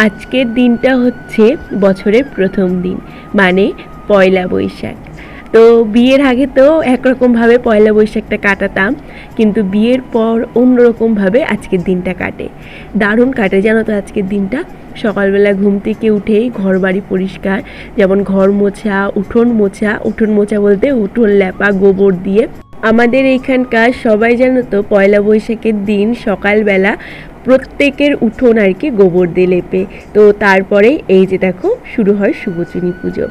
আজকের দিনটা হচ্ছে বছরের প্রথম দিন, মানে পয়লা বৈশাখ। তো বিয়ের আগে তো একরকমভাবে পয়লা বৈশাখটা কাটাতাম, কিন্তু বিয়ের পর অন্যরকমভাবে আজকের দিনটা কাটে। দারুণ কাটে জানো তো আজকের দিনটা। সকালবেলা ঘুম থেকে উঠেই ঘর বাড়ি পরিষ্কার, যেমন ঘর মোছা, উঠোন মোছা বলতে উঠোন লেপা গোবর দিয়ে। আমাদের এইখানকার সবাই জানো তো পয়লা বৈশাখের দিন সকালবেলা প্রত্যেকের উঠোন আর কি গোবর দিয়ে লেপে। তো তারপরেই এই যে দেখো শুরু হয় শুভচুনি পুজো।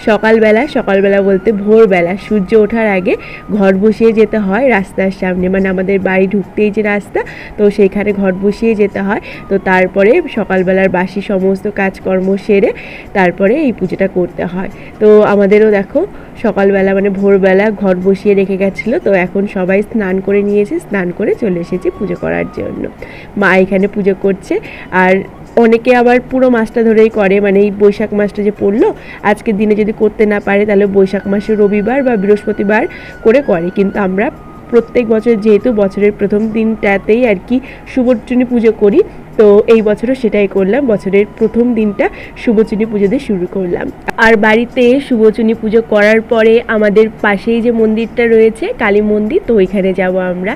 সকালবেলা বলতে ভোরবেলা সূর্য ওঠার আগে ঘর বসিয়ে যেতে হয় রাস্তার সামনে, মানে আমাদের বাড়ি ঢুকতেই যে রাস্তা, তো সেইখানে ঘর বসিয়ে যেতে হয়। তো তারপরে সকালবেলার বাসি সমস্ত কাজকর্ম সেরে তারপরে এই পুজোটা করতে হয়। তো আমাদেরও দেখো সকালবেলা মানে ভোরবেলা ঘর বসিয়ে রেখে গেছিলো, তো এখন সবাই স্নান করে নিয়েছে, স্নান করে চলে এসেছে পুজো করার জন্য। মা এখানে পুজো করছে, আর অনেকে আবার পুরো মাসটা ধরেই করে, মানে এই বৈশাখ মাসটা যে পড়লো আজকের দিনে যদি করতে না পারে তাহলে বৈশাখ মাসে রবিবার বা বৃহস্পতিবার করে, কিন্তু আমরা প্রত্যেক বছর যেহেতু বছরের প্রথম দিনটাতেই আর কি শুভচুনি পুজো করি, তো এই বছরও সেটাই করলাম। বছরের প্রথম দিনটা শুভচুনি পুজো দিয়ে শুরু করলাম। আর বাড়িতে শুভচুনি পুজো করার পরে আমাদের পাশেই যে মন্দিরটা রয়েছে কালী মন্দির, তো ওইখানে যাব আমরা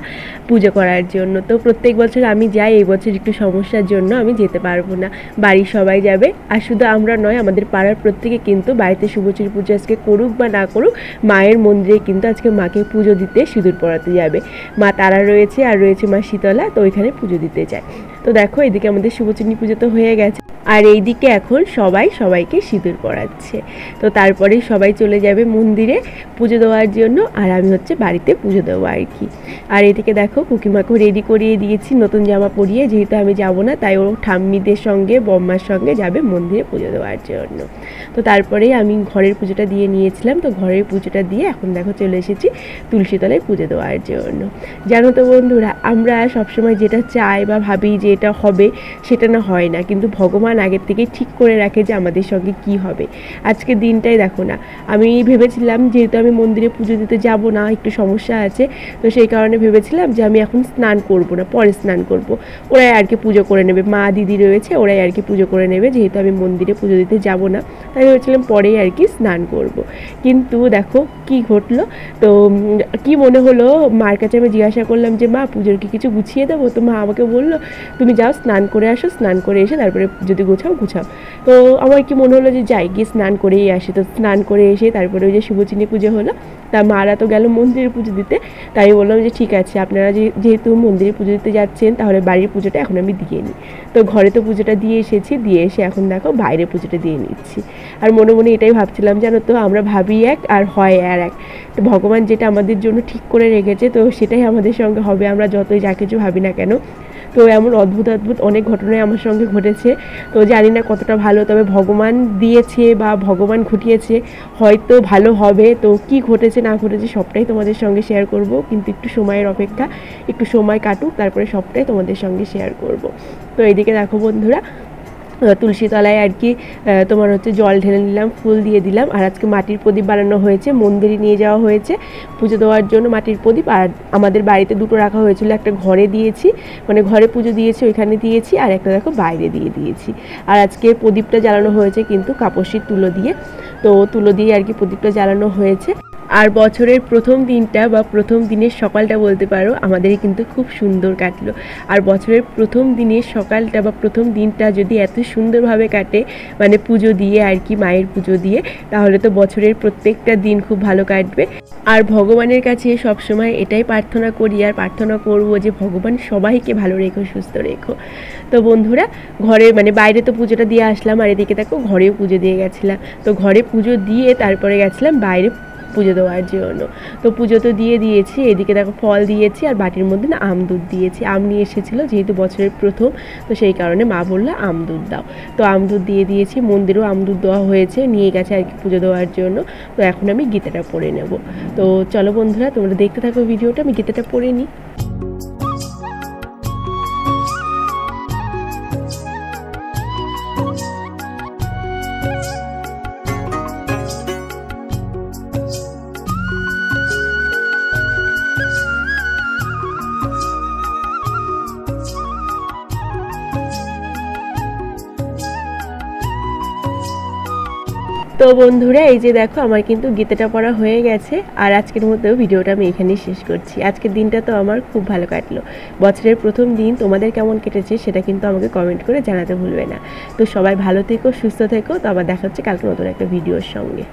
পুজো করার জন্য। তো প্রত্যেক বছর আমি যাই, এই বছর একটু সমস্যার জন্য আমি যেতে পারবো না। বাড়ির সবাই যাবে, আর শুধু আমরা নয়, আমাদের পাড়ার প্রত্যেকে কিন্তু বাড়িতে শুভচুনি পুজো আজকে করুক বা না করুক, মায়ের মন্দিরে কিন্তু আজকে মাকে পুজো দিতে সিঁদুর পরাতে যাবে। মা তারা রয়েছে আর রয়েছে মা শীতলা, তো ওইখানে পুজো দিতে যায়। তো দেখো এদিকে আমাদের শুভচুনি পুজো তো হয়ে গেছে, আর এইদিকে এখন সবাইকে সিঁদুর পরাচ্ছে। তো তারপরে সবাই চলে যাবে মন্দিরে পুজো দেওয়ার জন্য, আর আমি হচ্ছে বাড়িতে পুজো দেবো আর কি। আর এদিকে দেখো কুকিমাকেও রেডি করিয়ে দিয়েছি নতুন জামা পরিয়ে, যেহেতু আমি যাব না তাই ও ঠাম্মিদের সঙ্গে বম্মার সঙ্গে যাবে মন্দিরে পুজো দেওয়ার জন্য। তো তারপরে আমি ঘরের পুজোটা দিয়ে নিয়েছিলাম, তো ঘরের পুজোটা দিয়ে এখন দেখো চলে এসেছি তুলসী তলায় পুজো দেওয়ার জন্য। জানো তো বন্ধুরা, আমরা সবসময় যেটা চাই বা ভাবি যে এটা হবে, সেটা না হয় না, কিন্তু ভগবান আগের থেকেই ঠিক করে রাখে যে আমাদের সঙ্গে কি হবে। আজকের দিনটাই দেখো না, আমি ভেবেছিলাম যেহেতু আমি মন্দিরে পুজো দিতে যাব না, একটু সমস্যা আছে, তো সেই কারণে ভেবেছিলাম যে আমি এখন স্নান করব না, পরে স্নান করব। ওরাই আর কি পুজো করে নেবে, মা দিদি রয়েছে ওরাই আর কি পুজো করে নেবে, যেহেতু আমি মন্দিরে পুজো দিতে যাব না তাই ভেবেছিলাম পরেই আর কি স্নান করব। কিন্তু দেখো কি ঘটলো, তো কি মনে হলো, মার কাছে আমি জিজ্ঞাসা করলাম যে মা পুজোর কি কিছু গুছিয়ে দেবো? তো মা আমাকে বললো তুমি যাও স্নান করে আসো, স্নান করে এসে তারপরে যদি গুছাও। তো আমার কি মনে হলো যে যাই গিয়ে স্নান করেই আসি। তো স্নান করে এসে তারপরে ওই যে শুভচিনী পুজো হলো, তা মারা তো গেল মন্দিরে পুজো দিতে, তাই বললাম যে ঠিক আছে আপনারা যেহেতু মন্দিরে পুজো দিতে যাচ্ছেন তাহলে বাড়ির পুজোটা এখন আমি দিয়ে নিই। তো ঘরে তো পুজোটা দিয়ে এসেছি, দিয়ে এসে এখন দেখো বাইরে পুজোটা দিয়ে নিচ্ছি। আর মনে মনে এটাই ভাবছিলাম জানো তো, আমরা ভাবি এক আর হয় আর এক। তো ভগবান যেটা আমাদের জন্য ঠিক করে রেখেছে তো সেটাই আমাদের সঙ্গে হবে, আমরা যতই যা কিছু ভাবি না কেন। তো এমন অদ্ভুত অনেক ঘটনাই আমার সঙ্গে ঘটেছে, তো জানি না কতটা ভালো, তবে ভগবান দিয়েছে বা ভগবান ঘটিয়েছে, হয়তো ভালো হবে। তো কি ঘটেছে না ঘটেছে সবটাই তোমাদের সঙ্গে শেয়ার করব, কিন্তু একটু সময়ের অপেক্ষা, একটু সময় কাটুক, তারপরে সবটাই তোমাদের সঙ্গে শেয়ার করব। তো এইদিকে দেখো বন্ধুরা, তুলসী তলায় আর কি তোমার হচ্ছে জল ঢেলে নিলাম, ফুল দিয়ে দিলাম, আর আজকে মাটির প্রদীপ বানানো হয়েছে, মন্দিরে নিয়ে যাওয়া হয়েছে পুজো দেওয়ার জন্য মাটির প্রদীপ। আর আমাদের বাড়িতে দুটো রাখা হয়েছিল, একটা ঘরে দিয়েছি, মানে ঘরে পুজো দিয়েছি ওইখানে দিয়েছি, আর একটা দেখো বাইরে দিয়েছি। আর আজকে প্রদীপটা জ্বালানো হয়েছে কিন্তু কাপড়শির তুলো দিয়ে, তো তুলো দিয়ে আর কি প্রদীপটা জ্বালানো হয়েছে। আর বছরের প্রথম দিনটা বা প্রথম দিনের সকালটা বলতে পারো আমাদের কিন্তু খুব সুন্দর কাটলো। আর বছরের প্রথম দিনের সকালটা বা প্রথম দিনটা যদি এত সুন্দরভাবে কাটে, মানে পুজো দিয়ে আর কি, মায়ের পুজো দিয়ে, তাহলে তো বছরের প্রত্যেকটা দিন খুব ভালো কাটবে। আর ভগবানের কাছে সবসময় এটাই প্রার্থনা করি আর প্রার্থনা করব যে ভগবান সবাইকে ভালো রেখো, সুস্থ রেখো। তো বন্ধুরা ঘরে মানে বাইরে তো পুজোটা দিয়ে আসলাম, আর এদিকে দেখো ঘরেও পুজো দিয়ে গেছিলাম। তো ঘরে পুজো দিয়ে তারপরে গেছিলাম বাইরে পুজো দেওয়ার জন্য। তো পুজো তো দিয়ে দিয়েছি, এদিকে দেখো ফল দিয়েছি, আর বাটির মধ্যে না আম দুধ দিয়েছি। আম নিয়ে এসেছিলো যেহেতু বছরের প্রথম, তো সেই কারণে মা বললো আম দুধ দাও, তো আম দুধ দিয়ে দিয়েছি। মন্দিরেও আম দুধ দেওয়া হয়েছে, নিয়ে গেছে আর কি পুজো দেওয়ার জন্য। তো এখন আমি গীতাটা পড়ে নেব। তো চলো বন্ধুরা তোমরা দেখতে থাকো ভিডিওটা, আমি গীতাটা পড়ে নিই। তো বন্ধুরা এই যে দেখো আমার কিন্তু গীতাটা পড়া হয়ে গেছে, আর আজকের মতো ভিডিওটা আমি এখানেই শেষ করছি। আজকের দিনটা তো আমার খুব ভালো কাটলো। বছরের প্রথম দিন তোমাদের কেমন কেটেছে সেটা কিন্তু আমাকে কমেন্ট করে জানাতে ভুলবে না। তো সবাই ভালো থেকো, সুস্থ থেকো। তো আবার দেখা হচ্ছে কালকে নতুন একটা ভিডিওর সঙ্গে।